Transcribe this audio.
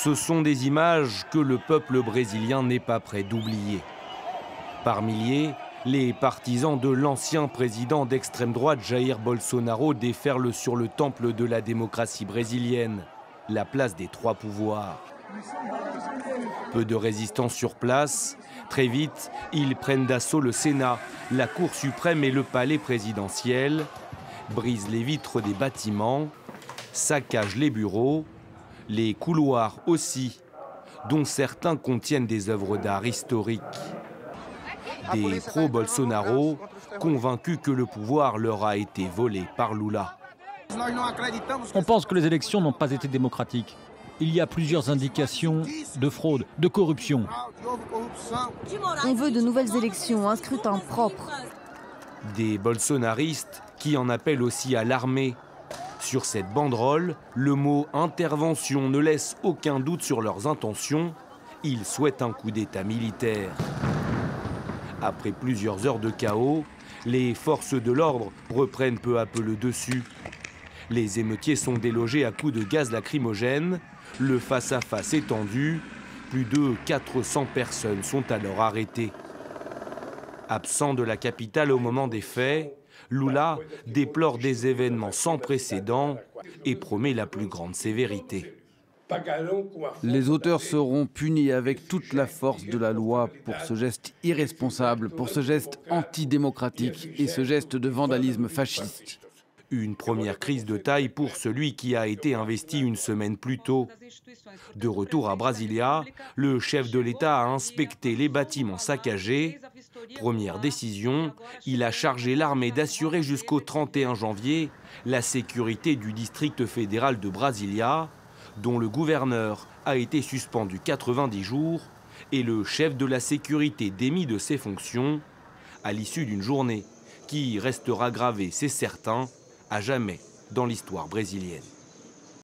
Ce sont des images que le peuple brésilien n'est pas prêt d'oublier. Par milliers, les partisans de l'ancien président d'extrême droite Jair Bolsonaro déferlent sur le temple de la démocratie brésilienne, la place des trois pouvoirs. Peu de résistants sur place. Très vite, ils prennent d'assaut le Sénat, la Cour suprême et le palais présidentiel, brisent les vitres des bâtiments, saccagent les bureaux, les couloirs aussi, dont certains contiennent des œuvres d'art historiques. Des pro-Bolsonaro, convaincus que le pouvoir leur a été volé par Lula. On pense que les élections n'ont pas été démocratiques. Il y a plusieurs indications de fraude, de corruption. On veut de nouvelles élections, un scrutin propre. Des bolsonaristes qui en appellent aussi à l'armée. Sur cette banderole, le mot « intervention » ne laisse aucun doute sur leurs intentions. Ils souhaitent un coup d'État militaire. Après plusieurs heures de chaos, les forces de l'ordre reprennent peu à peu le dessus. Les émeutiers sont délogés à coups de gaz lacrymogène. Le face-à-face est tendu. Plus de 400 personnes sont alors arrêtées. Absent de la capitale au moment des faits, Lula déplore des événements sans précédent et promet la plus grande sévérité. Les auteurs seront punis avec toute la force de la loi pour ce geste irresponsable, pour ce geste antidémocratique et ce geste de vandalisme fasciste. Une première crise de taille pour celui qui a été investi une semaine plus tôt. De retour à Brasilia, le chef de l'État a inspecté les bâtiments saccagés. Première décision, il a chargé l'armée d'assurer jusqu'au 31 janvier la sécurité du district fédéral de Brasilia, dont le gouverneur a été suspendu 90 jours et le chef de la sécurité démis de ses fonctions à l'issue d'une journée qui restera gravée, c'est certain, à jamais dans l'histoire brésilienne.